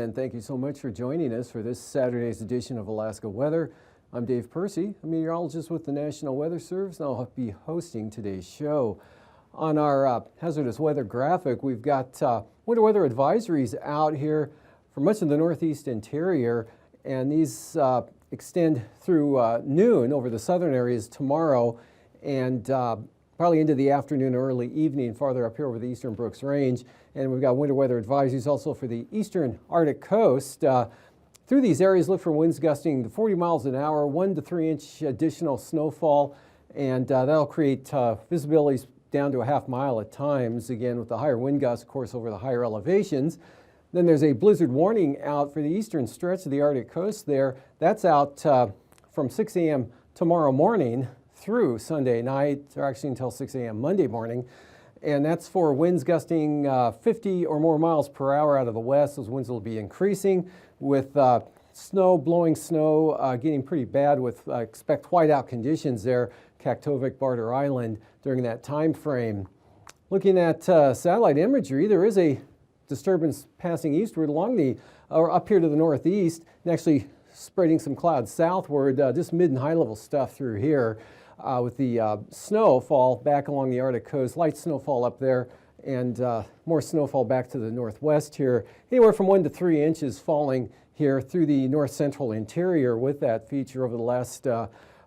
And thank you so much for joining us for this Saturday's edition of Alaska Weather. I'm Dave Percy, a meteorologist with the National Weather Service, and I'll be hosting today's show. On our hazardous weather graphic, we've got winter weather advisories out here for much of the northeast interior, and these extend through noon over the southern areas tomorrow, and probably into the afternoon or early evening farther up here over the eastern Brooks Range. And we've got winter weather advisories also for the eastern Arctic coast. Through these areas, look for winds gusting to 40 miles an hour, 1 to 3 inch additional snowfall, and that'll create visibilities down to a half mile at times, again with the higher wind gusts, of course, over the higher elevations. Then there's a blizzard warning out for the eastern stretch of the Arctic coast there. That's out from 6 a.m. tomorrow morning through Sunday night, or actually until 6 a.m. Monday morning. And that's for winds gusting 50 or more miles per hour out of the west. Those winds will be increasing with blowing snow getting pretty bad with expect whiteout conditions there, Kaktovik, Barter Island during that time frame. Looking at satellite imagery, there is a disturbance passing eastward along or up here to the northeast, and actually spreading some clouds southward, just mid and high level stuff through here. With the snowfall back along the Arctic coast, light snowfall up there, and more snowfall back to the northwest here. Anywhere from 1 to 3 inches falling here through the north central interior with that feature over the last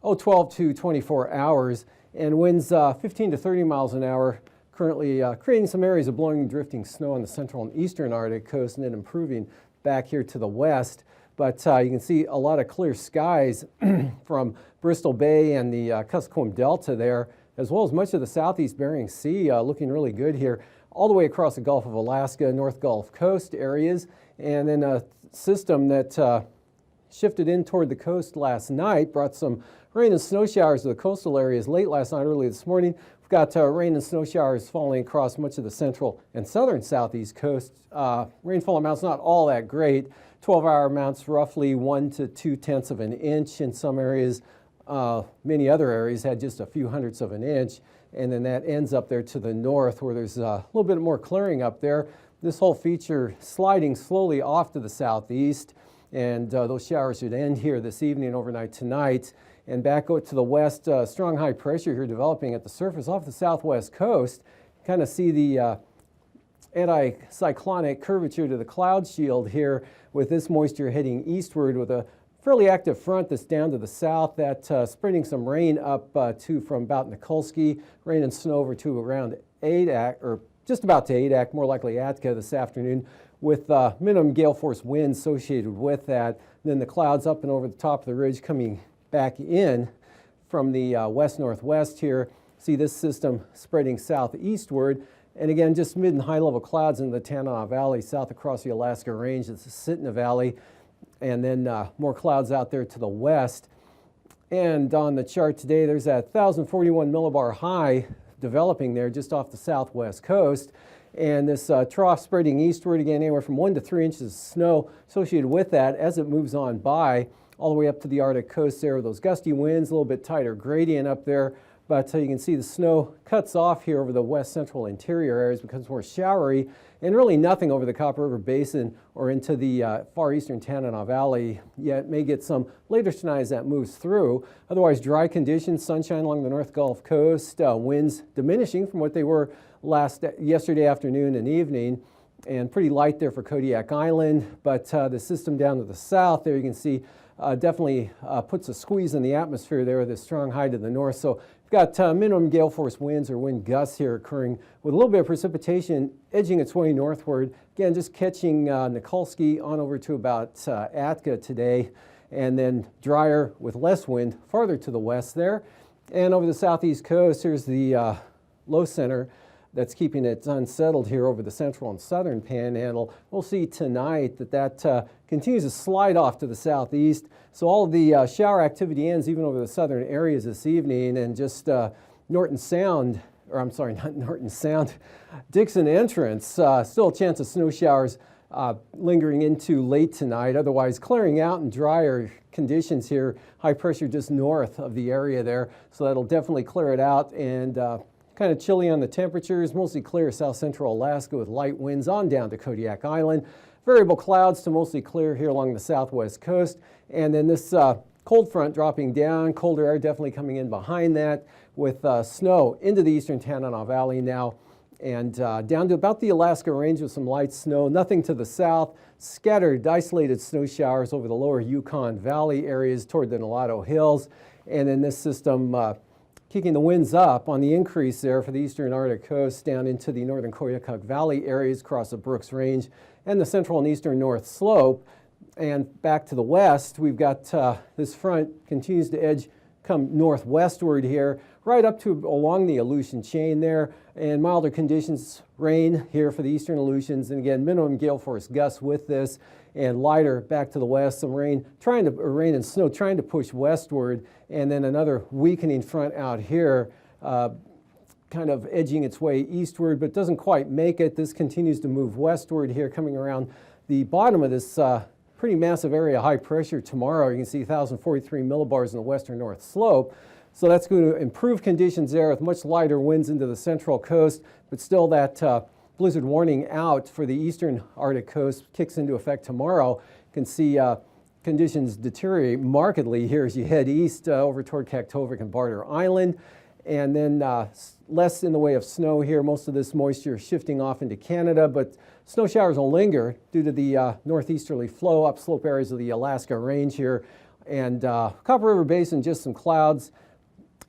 12 to 24 hours. And winds 15 to 30 miles an hour, currently creating some areas of blowing and drifting snow on the central and eastern Arctic coast, and then improving back here to the west. But you can see a lot of clear skies from Bristol Bay and the Kuskokwim Delta there, as well as much of the southeast Bering Sea looking really good here, all the way across the Gulf of Alaska, North Gulf Coast areas. And then a system that shifted in toward the coast last night brought some rain and snow showers to the coastal areas late last night, early this morning. We've got rain and snow showers falling across much of the central and southern southeast coast. Rainfall amounts not all that great. 12-hour amounts roughly 1 to 2/10 of an inch in some areas. Many other areas had just a few hundredths of an inch, and then that ends up there to the north where there's a little bit more clearing up there. This whole feature sliding slowly off to the southeast, and those showers should end here this evening and overnight tonight. And back out to the west, strong high pressure here developing at the surface off the southwest coast. Kind of see the anticyclonic curvature to the cloud shield here with this moisture heading eastward with a fairly active front that's down to the south that's spreading some rain up from about Nikolsky, rain and snow over to around Adak, or just about to Adak, more likely Atka this afternoon, with minimum gale force winds associated with that. And then the clouds up and over the top of the ridge coming back in from the west-northwest here. See this system spreading southeastward. And again, just mid and high level clouds in the Tanana Valley, south across the Alaska Range. It's the Sitna Valley. And then more clouds out there to the west. And on the chart today, there's that 1,041 millibar high developing there just off the southwest coast. And this trough spreading eastward, again, anywhere from 1 to 3 inches of snow associated with that as it moves on by, all the way up to the Arctic coast there. Those gusty winds, a little bit tighter gradient up there. But you can see the snow cuts off here over the west central interior areas, becomes more showery, and really nothing over the Copper River Basin or into the far eastern Tanana Valley yet. May get some later tonight as that moves through. Otherwise, dry conditions, sunshine along the North Gulf Coast, winds diminishing from what they were yesterday afternoon and evening, and pretty light there for Kodiak Island. But the system down to the south there, you can see definitely puts a squeeze in the atmosphere there with a strong high to the north. So we've got minimum gale force winds or wind gusts here occurring with a little bit of precipitation edging its way northward. Again, just catching Nikolsky on over to about Atka today, and then drier with less wind farther to the west there. And over the southeast coast, here's the low center that's keeping it unsettled here over the central and southern panhandle. We'll see tonight that continues to slide off to the southeast. So all of the shower activity ends even over the southern areas this evening, and just Norton Sound, or I'm sorry, not Norton Sound, Dixon Entrance, still a chance of snow showers lingering into late tonight, otherwise clearing out and drier conditions here. High pressure just north of the area there, so that'll definitely clear it out, and kind of chilly on the temperatures. Mostly clear south central Alaska with light winds on down to Kodiak Island. Variable clouds to mostly clear here along the southwest coast, and then this cold front dropping down, colder air definitely coming in behind that, with snow into the eastern Tanana Valley now, and down to about the Alaska Range with some light snow. Nothing to the south. Scattered, isolated snow showers over the lower Yukon Valley areas toward the Nulato Hills. And then this system kicking the winds up on the increase there for the eastern Arctic coast down into the northern Koyukuk Valley areas across the Brooks Range and the central and eastern North Slope. And back to the west, we've got this front continues to edge, come northwestward here, right up to along the Aleutian chain there, and milder conditions, rain here for the eastern Aleutians, and again, minimum gale force gusts with this, and lighter back to the west, some rain and snow trying to push westward, and then another weakening front out here, kind of edging its way eastward, but doesn't quite make it. This continues to move westward here, coming around the bottom of this pretty massive area of high pressure tomorrow. You can see 1,043 millibars in the western North Slope. So that's going to improve conditions there with much lighter winds into the central coast, but still that blizzard warning out for the eastern Arctic coast kicks into effect tomorrow. You can see conditions deteriorate markedly here as you head east over toward Kaktovik and Barter Island. And then less in the way of snow here. Most of this moisture shifting off into Canada, but snow showers will linger due to the northeasterly flow upslope areas of the Alaska Range here. And Copper River Basin, just some clouds.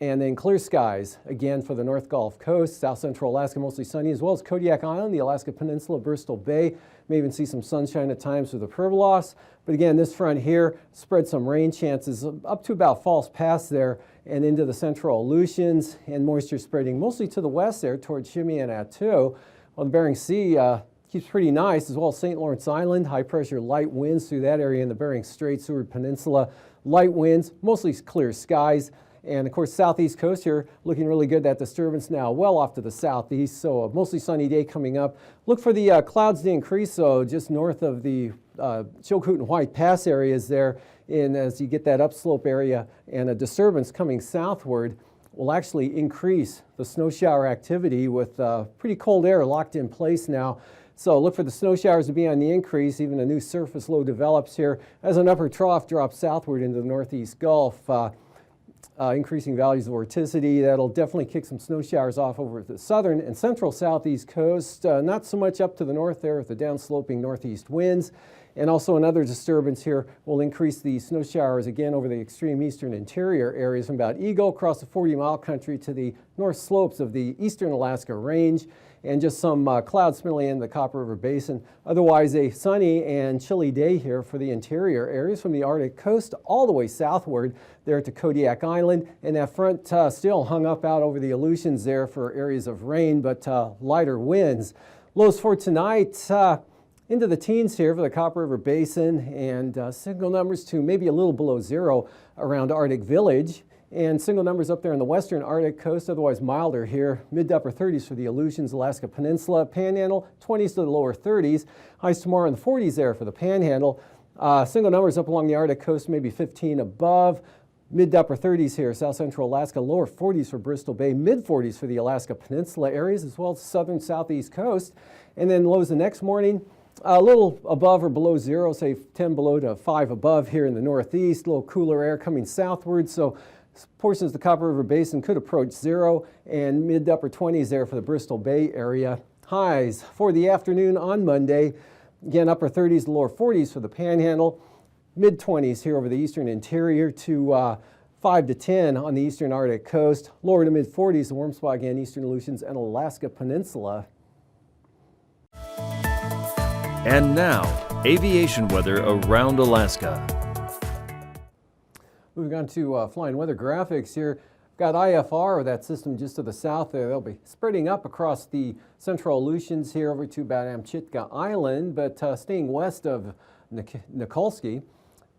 And then clear skies again for the North Gulf Coast, south central Alaska, mostly sunny, as well as Kodiak Island, the Alaska Peninsula, Bristol Bay. May even see some sunshine at times with the Pribilos. But again, this front here spread some rain chances up to about False Pass there and into the central Aleutians, and moisture spreading mostly to the west there towards Shimei and Attu. Well, the Bering Sea keeps pretty nice, as well as St. Lawrence Island, high pressure light winds through that area in the Bering Strait, Seward Peninsula, light winds, mostly clear skies. And of course, southeast coast here looking really good. That disturbance now well off to the southeast, so a mostly sunny day coming up. Look for the clouds to increase, so just north of the Chilkoot and White Pass areas there, and as you get that upslope area and a disturbance coming southward will actually increase the snow shower activity with pretty cold air locked in place now. So look for the snow showers to be on the increase. Even a new surface low develops here as an upper trough drops southward into the northeast Gulf. Increasing values of vorticity. That'll definitely kick some snow showers off over the southern and central southeast coast. Not so much up to the north there with the downsloping northeast winds. And also another disturbance here will increase the snow showers again over the extreme eastern interior areas from about Eagle across the 40-mile country to the north slopes of the eastern Alaska Range, and just some clouds spilling in the Copper River Basin. Otherwise, a sunny and chilly day here for the interior areas from the Arctic coast all the way southward there to Kodiak Island. And that front still hung up out over the Aleutians there for areas of rain, but lighter winds. Lows for tonight into the teens here for the Copper River Basin, and single numbers to maybe a little below zero around Arctic Village. And single numbers up there in the western Arctic coast, otherwise milder here. Mid to upper 30s for the Aleutians, Alaska Peninsula, Panhandle, 20s to the lower 30s. Highs tomorrow in the 40s there for the Panhandle. Single numbers up along the Arctic coast, maybe 15 above. Mid to upper 30s here, south central Alaska, lower 40s for Bristol Bay, mid 40s for the Alaska Peninsula areas, as well as southern southeast coast. And then lows the next morning, a little above or below zero, say 10 below to 5 above here in the northeast. A little cooler air coming southward, so portions of the Copper River Basin could approach zero, and mid to upper 20s there for the Bristol Bay area. Highs for the afternoon on Monday, again upper 30s to lower 40s for the Panhandle, mid 20s here over the eastern interior to 5 to 10 on the eastern Arctic coast, lower to mid 40s, the warm spot again, eastern Aleutians and Alaska Peninsula. And now, aviation weather around Alaska. Moving on to flying weather graphics here. Got IFR, that system just to the south there. They'll be spreading up across the central Aleutians here over to about Amchitka Island, but staying west of Nikolsky.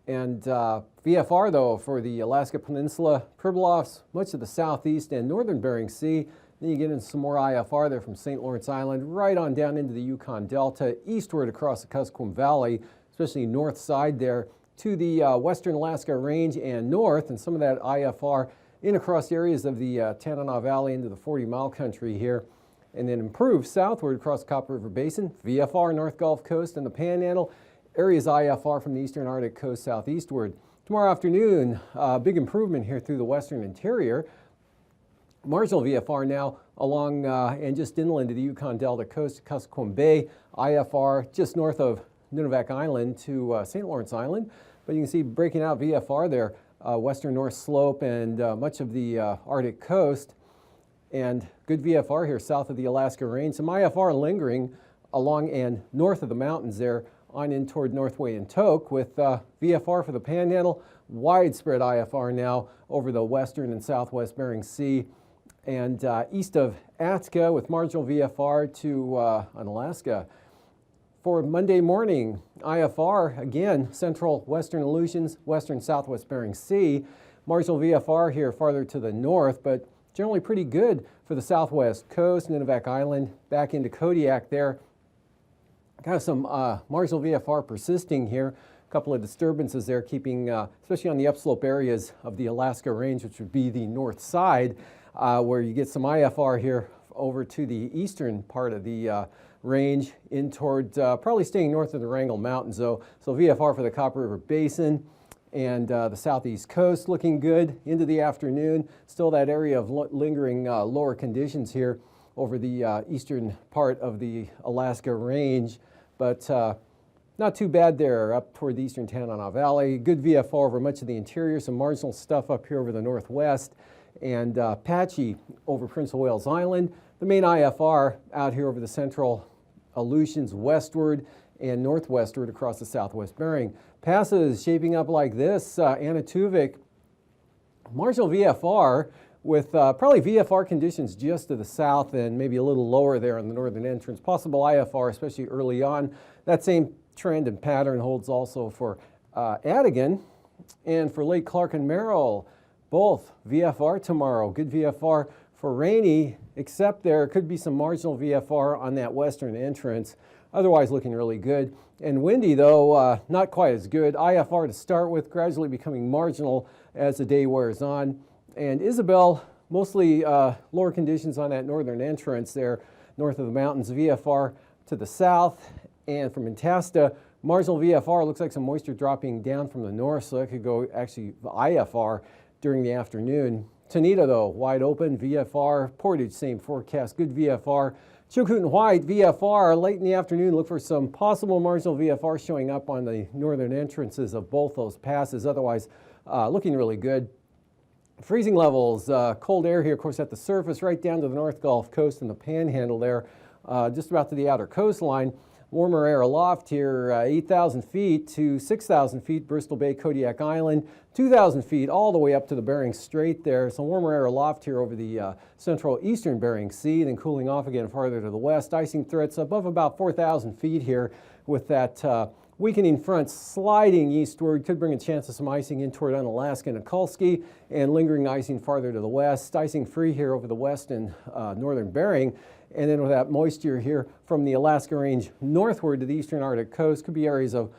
And VFR, though, for the Alaska Peninsula, Pribilofs, much of the southeast and northern Bering Sea. Then you get into some more IFR there from St. Lawrence Island, right on down into the Yukon Delta, eastward across the Kuskokwim Valley, especially north side there, to the western Alaska Range and north, and some of that IFR in across areas of the Tanana Valley into the 40-mile country here, and then improve southward across the Copper River Basin, VFR North Gulf Coast and the Panhandle, areas IFR from the eastern Arctic coast southeastward. Tomorrow afternoon, big improvement here through the western interior. Marginal VFR now along and just inland to the Yukon Delta coast, Kuskokwim Bay, IFR just north of Nunivak Island to St. Lawrence Island. But you can see breaking out VFR there, western North Slope and much of the Arctic coast. And good VFR here south of the Alaska Range. Some IFR lingering along and north of the mountains there on in toward Northway and Tok with VFR for the Panhandle. Widespread IFR now over the western and southwest Bering Sea. And east of Atka with marginal VFR to on Alaska. For Monday morning, IFR, again, central western Aleutians, western southwest Bering Sea. Marginal VFR here farther to the north, but generally pretty good for the southwest coast, Nunivak Island, back into Kodiak there. Got some marginal VFR persisting here. A couple of disturbances there keeping, especially on the upslope areas of the Alaska Range, which would be the north side, where you get some IFR here over to the eastern part of the range in toward probably staying north of the Wrangell Mountains, though. So VFR for the Copper River Basin and the southeast coast looking good into the afternoon. Still that area of lingering lower conditions here over the eastern part of the Alaska Range, but not too bad there up toward the eastern Tanana Valley. Good VFR over much of the interior, some marginal stuff up here over the northwest, and patchy over Prince of Wales Island. The main IFR out here over the central Aleutians westward and northwestward across the southwest Bering. Passes shaping up like this. Anatuvik, marginal VFR with probably VFR conditions just to the south and maybe a little lower there on the northern entrance. Possible IFR, especially early on. That same trend and pattern holds also for Adigan and for Lake Clark and Merrill. Both VFR tomorrow. Good VFR for Rainy, except there could be some marginal VFR on that western entrance. Otherwise looking really good. And windy, though, not quite as good. IFR to start with, gradually becoming marginal as the day wears on. And Isabel, mostly lower conditions on that northern entrance there, north of the mountains. VFR to the south. And from Antasta, marginal VFR, looks like some moisture dropping down from the north, so that could go actually IFR during the afternoon. Tanita, though, wide open, VFR. Portage, same forecast, good VFR. Chilkoot and White, VFR. Late in the afternoon, look for some possible marginal VFR showing up on the northern entrances of both those passes. Otherwise, looking really good. Freezing levels, cold air here, of course, at the surface, right down to the North Gulf Coast and the Panhandle there, just about to the outer coastline. Warmer air aloft here, 8,000 feet to 6,000 feet, Bristol Bay, Kodiak Island, 2,000 feet all the way up to the Bering Strait there. Some warmer air aloft here over the central eastern Bering Sea, then cooling off again farther to the west. Icing threats above about 4,000 feet here with that weakening front sliding eastward. Could bring a chance of some icing in toward Unalaska and Nikolsky, and lingering icing farther to the west. Icing free here over the west and northern Bering. And then with that moisture here from the Alaska Range northward to the eastern Arctic coast, could be areas of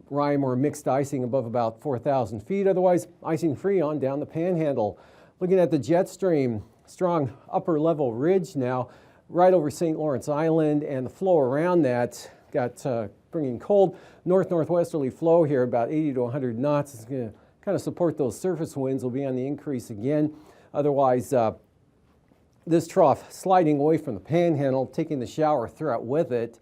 rime or mixed icing above about 4,000 feet. Otherwise, icing free on down the Panhandle. Looking at the jet stream, strong upper level ridge now right over St. Lawrence Island, and the flow around that got bringing cold northwesterly flow here, about 80 to 100 knots. It's going to kind of support those surface winds. Will be on the increase again. Otherwise, this trough sliding away from the Panhandle, taking the shower throughout with it.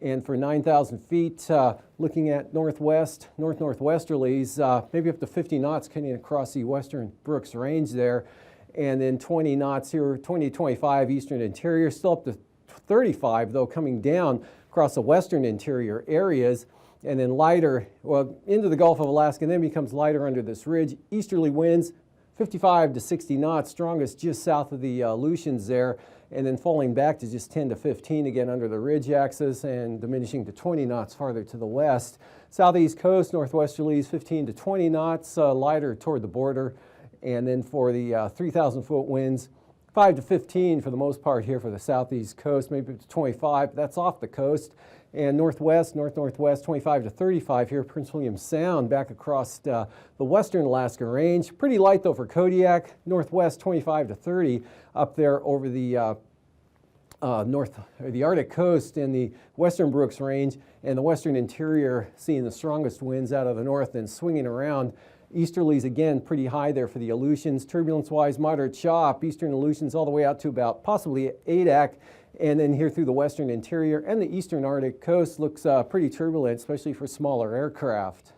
And for 9,000 feet, looking at northwesterlies, maybe up to 50 knots cutting across the western Brooks Range there. And then 20 knots here, 20 to 25 eastern interior, still up to 35, though, coming down across the western interior areas. And then lighter, well, into the Gulf of Alaska, and then becomes lighter under this ridge. Easterly winds 55 to 60 knots, strongest just south of the Aleutians there, and then falling back to just 10 to 15 again under the ridge axis and diminishing to 20 knots farther to the west. Southeast coast, northwesterlies 15 to 20 knots, lighter toward the border. And then for the 3,000-foot winds, 5 to 15 for the most part here for the southeast coast, maybe up to 25, but that's off the coast. And northwest, north-northwest, 25 to 35 here, Prince William Sound, back across the western Alaska Range. Pretty light though for Kodiak, northwest 25 to 30 up there over the the Arctic coast and the western Brooks Range, and the western interior seeing the strongest winds out of the north and swinging around. Easterlies again pretty high there for the Aleutians. Turbulence-wise, moderate chop. Eastern Aleutians all the way out to about possibly Adak, and then here through the western interior and the eastern Arctic coast looks pretty turbulent, especially for smaller aircraft.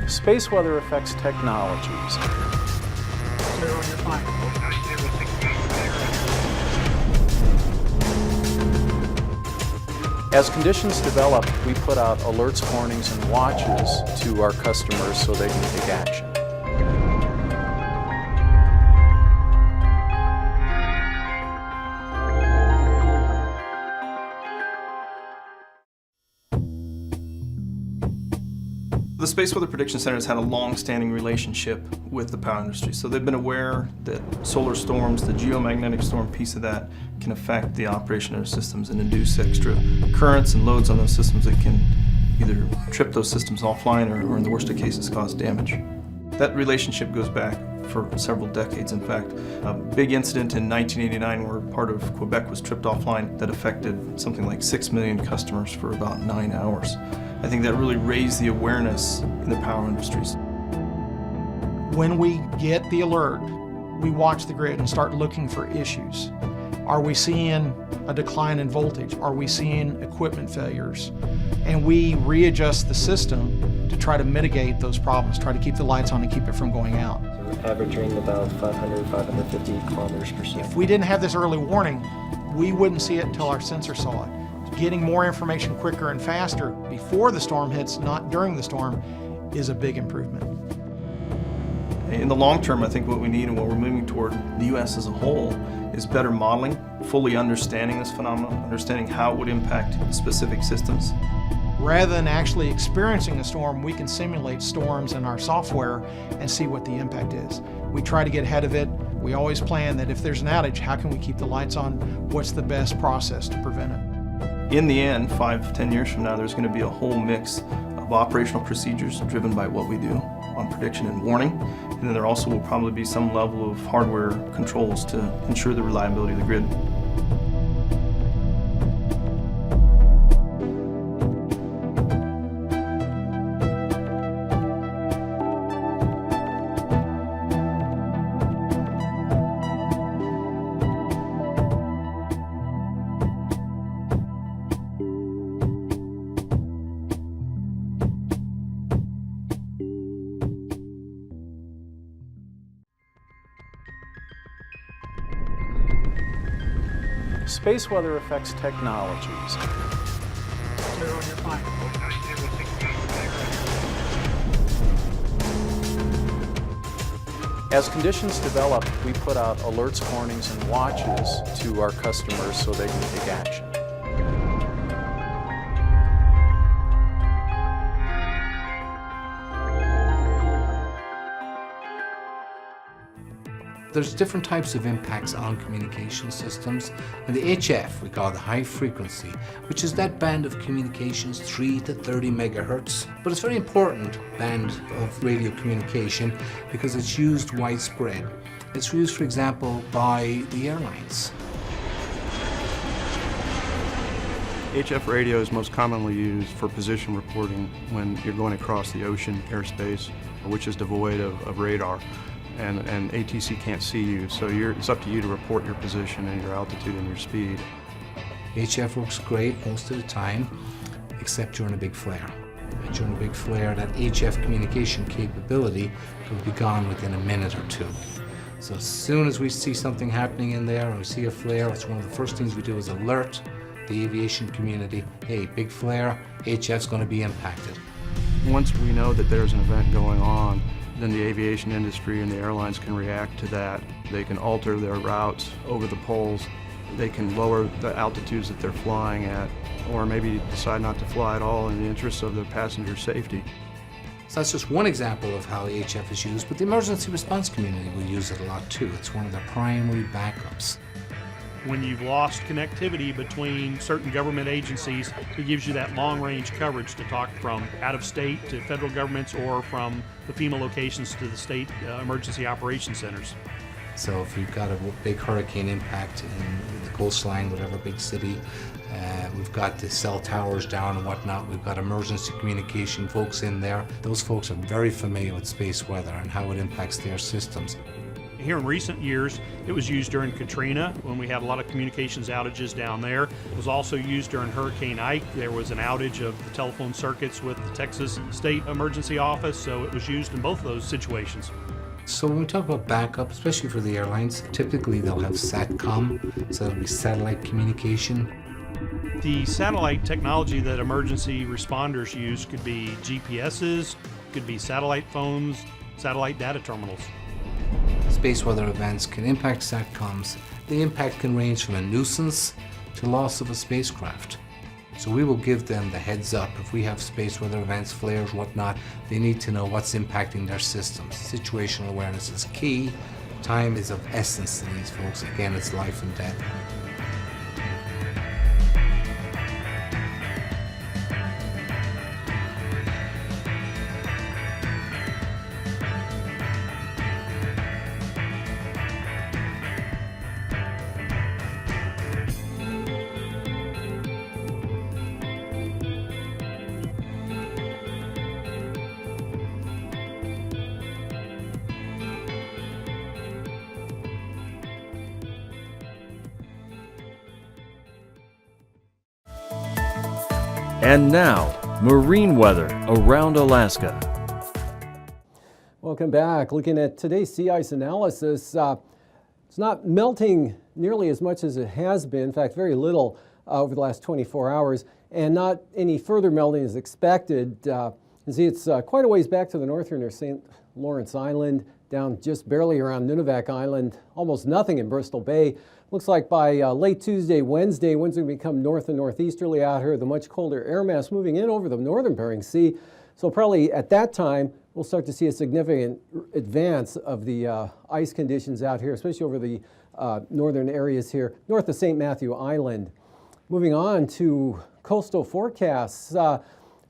Space weather affects technologies. As conditions develop, we put out alerts, warnings, and watches to our customers so they can take action. The Space Weather Prediction Center has had a long-standing relationship with the power industry, so they've been aware that solar storms, the geomagnetic storm piece of that, can affect the operation of their systems and induce extra currents and loads on those systems that can either trip those systems offline or in the worst of cases, cause damage. That relationship goes back for several decades. In fact, a big incident in 1989 where part of Quebec was tripped offline that affected something like 6 million customers for about 9 hours. I think that really raised the awareness in the power industries. When we get the alert, we watch the grid and start looking for issues. Are we seeing a decline in voltage? Are we seeing equipment failures? And we readjust the system to try to mitigate those problems, try to keep the lights on and keep it from going out. Averaging about 500, 550 kilometers per second. If we didn't have this early warning, we wouldn't see it until our sensor saw it. Getting more information quicker and faster before the storm hits, not during the storm, is a big improvement. In the long term, I think what we need and what we're moving toward, the U.S. as a whole, is better modeling, fully understanding this phenomenon, understanding how it would impact specific systems. Rather than actually experiencing a storm, we can simulate storms in our software and see what the impact is. We try to get ahead of it. We always plan that if there's an outage, how can we keep the lights on? What's the best process to prevent it? In the end, 5-10 years from now, there's going to be a whole mix of operational procedures driven by what we do on prediction and warning. And then there also will probably be some level of hardware controls to ensure the reliability of the grid. Space weather affects technologies. As conditions develop, we put out alerts, warnings, and watches to our customers so they can take action. There's different types of impacts on communication systems, and the HF we call the high frequency, which is that band of communications 3 to 30 megahertz. But it's a very important band of radio communication because it's used widespread. It's used, for example, by the airlines. HF radio is most commonly used for position reporting when you're going across the ocean airspace, which is devoid of radar. And ATC can't see you, so it's up to you to report your position and your altitude and your speed. HF works great most of the time, except during a big flare. And during a big flare, that HF communication capability could be gone within a minute or two. So as soon as we see something happening in there or we see a flare, it's one of the first things we do is alert the aviation community, hey, big flare, HF's going to be impacted. Once we know that there's an event going on, then the aviation industry and the airlines can react to that. They can alter their routes over the poles. They can lower the altitudes that they're flying at, or maybe decide not to fly at all in the interest of the passenger safety. So that's just one example of how HF is used, but the emergency response community will use it a lot too. It's one of their primary backups. When you've lost connectivity between certain government agencies, it gives you that long-range coverage to talk from out-of-state to federal governments or from the FEMA locations to the state emergency operations centers. So if you've got a big hurricane impact in the coastline, whatever big city, we've got the cell towers down and whatnot, we've got emergency communication folks in there. Those folks are very familiar with space weather and how it impacts their systems. Here in recent years, it was used during Katrina when we had a lot of communications outages down there. It was also used during Hurricane Ike. There was an outage of the telephone circuits with the Texas State Emergency Office, so it was used in both those situations. So when we talk about backup, especially for the airlines, typically they'll have SATCOM, so that'll be satellite communication. The satellite technology that emergency responders use could be GPSs, could be satellite phones, satellite data terminals. Space weather events can impact SATCOMs. The impact can range from a nuisance to loss of a spacecraft. So we will give them the heads up. If we have space weather events, flares, whatnot, they need to know what's impacting their systems. Situational awareness is key. Time is of essence to these folks. Again, it's life and death. And now, marine weather around Alaska. Welcome back. Looking at today's sea ice analysis, it's not melting nearly as much as it has been. In fact, very little over the last 24 hours, and not any further melting is expected. You can see it's quite a ways back to the north here near St. Lawrence Island, down just barely around Nunivak Island, almost nothing in Bristol Bay. Looks like by late Tuesday, Wednesday, winds are going to become north and northeasterly out here. The much colder air mass moving in over the northern Bering Sea. So probably at that time, we'll start to see a significant advance of the ice conditions out here, especially over the northern areas here, north of St. Matthew Island. Moving on to coastal forecasts.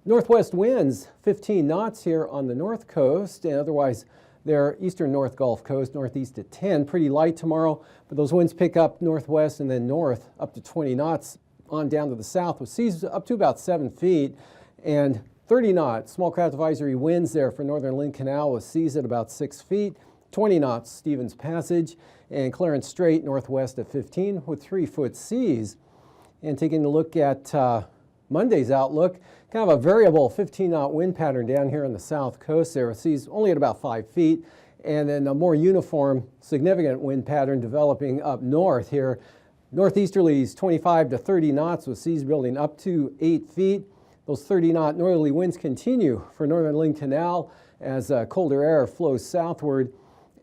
Northwest winds, 15 knots here on the north coast, and otherwise their eastern North Gulf Coast, northeast at 10. Pretty light tomorrow, but those winds pick up northwest and then north up to 20 knots on down to the south with seas up to about 7 feet and 30 knots. Small craft advisory winds there for northern Lynn Canal with seas at about 6 feet. 20 knots Stevens Passage and Clarence Strait northwest at 15 with 3-foot seas. And taking a look at Monday's outlook, kind of a variable 15-knot wind pattern down here on the south coast there with seas only at about 5 feet, and then a more uniform significant wind pattern developing up north here. Northeasterlies 25 to 30 knots with seas building up to 8 feet. Those 30-knot northerly winds continue for northern Lynn Canal as colder air flows southward.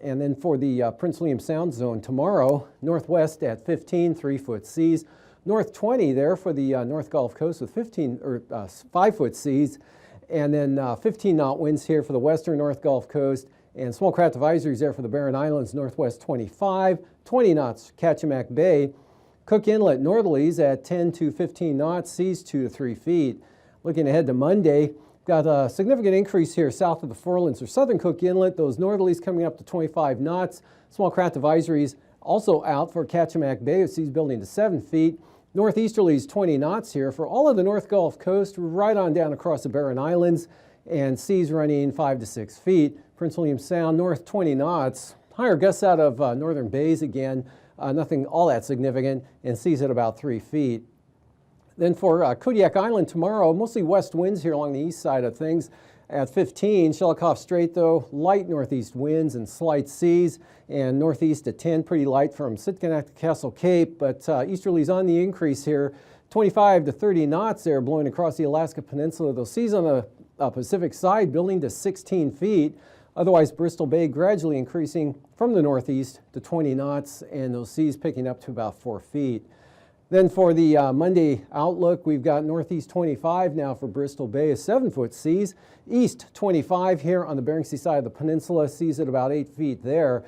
And then for the Prince William Sound zone tomorrow, northwest at 15, 3-foot seas. North 20 there for the North Gulf Coast with 5-foot seas, and then 15-knot winds here for the western North Gulf Coast, and small craft advisories there for the Barren Islands, northwest 25, 20 knots Kachemak Bay. Cook Inlet northerlies at 10 to 15 knots, seas 2 to 3 feet. Looking ahead to Monday, got a significant increase here south of the Forelands or southern Cook Inlet, those northerlies coming up to 25 knots. Small craft advisories also out for Kachemak Bay with seas building to 7 feet. Northeasterlies 20 knots here for all of the North Gulf Coast, right on down across the Barren Islands, and seas running 5 to 6 feet. Prince William Sound north 20 knots. Higher gusts out of northern bays again, nothing all that significant, and seas at about 3 feet. Then for Kodiak Island tomorrow, mostly west winds here along the east side of things at 15. Shelikof Strait though, light northeast winds and slight seas, and northeast at 10, pretty light from Sitkinak to Castle Cape, but easterlies on the increase here 25 to 30 knots there blowing across the Alaska Peninsula. Those seas on the Pacific side building to 16 feet. Otherwise, Bristol Bay gradually increasing from the northeast to 20 knots, and those seas picking up to about 4 feet. Then for the Monday outlook, we've got northeast 25 now for Bristol Bay, 7-foot seas. East 25 here on the Bering Sea side of the peninsula, seas at about 8 feet there.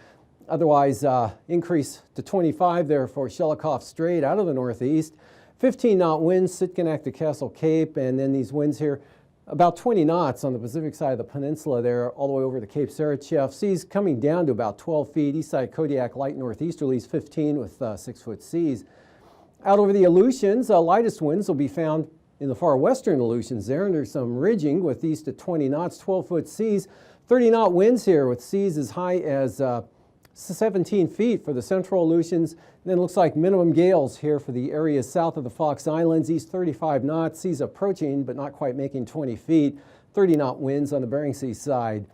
Otherwise, increase to 25 there for Shelikof Strait out of the northeast. 15-knot winds, Sitkinak to Castle Cape, and then these winds here about 20 knots on the Pacific side of the peninsula there, all the way over to Cape Sarachef. Seas coming down to about 12 feet. East side Kodiak light northeasterlies 15 with 6-foot seas. Out over the Aleutians, lightest winds will be found in the far western Aleutians there, and there's some ridging with east at 20 knots, 12-foot seas. 30-knot winds here with seas as high as 17 feet for the central Aleutians. And then it looks like minimum gales here for the areas south of the Fox Islands, east 35 knots, seas approaching but not quite making 20 feet. 30-knot winds on the Bering Sea side.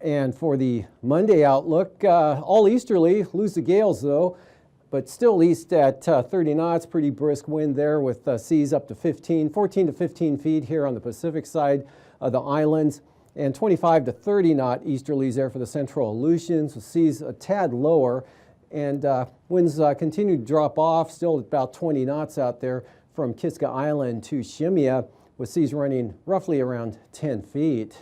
And for the Monday outlook, all easterly, lose the gales though, but still east at 30 knots, pretty brisk wind there with seas up to 14 to 15 feet here on the Pacific side of the islands, and 25 to 30 knot easterlies there for the central Aleutians, with seas a tad lower, and winds continue to drop off, still at about 20 knots out there from Kiska Island to Shimia, with seas running roughly around 10 feet.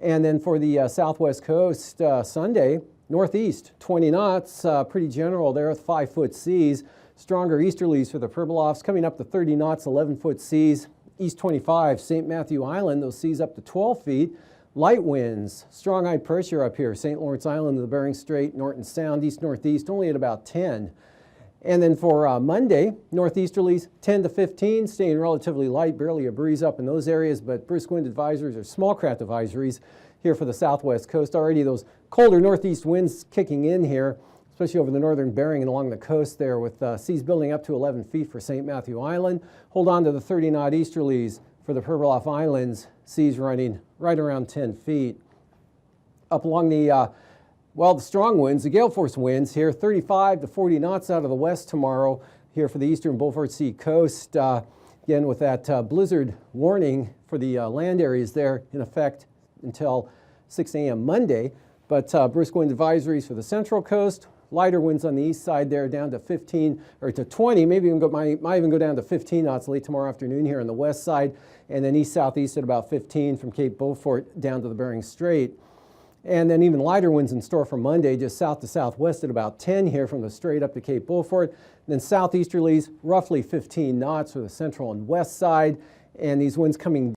And then for the southwest coast, Sunday, northeast, 20 knots, pretty general there with 5-foot seas. Stronger easterlies for the Pribilofs, coming up to 30 knots, 11-foot seas. East 25, St. Matthew Island, those seas up to 12 feet. Light winds, strong high pressure up here. St. Lawrence Island to the Bering Strait, Norton Sound, east-northeast, only at about 10. And then for Monday, northeasterlies 10 to 15, staying relatively light, barely a breeze up in those areas, but brisk wind advisories or small craft advisories here for the southwest coast. Already those colder northeast winds kicking in here, especially over the northern Bering and along the coast there, with seas building up to 11 feet for St. Matthew Island. Hold on to the 30-knot easterlies for the Pribilof Islands, seas running right around 10 feet. Up along the strong winds, the gale force winds here, 35 to 40 knots out of the west tomorrow here for the eastern Beaufort Sea coast. Again, with that blizzard warning for the land areas there in effect until 6 a.m. Monday, but brisk wind advisories for the central coast. Lighter winds on the east side there down to 15 or to 20, maybe even might even go down to 15 knots late tomorrow afternoon here on the west side, and then east-southeast at about 15 from Cape Beaufort down to the Bering Strait. And then even lighter winds in store for Monday, just south to southwest at about 10 here from the Strait up to Cape Beaufort. And then southeasterlies, roughly 15 knots for the central and west side, and these winds coming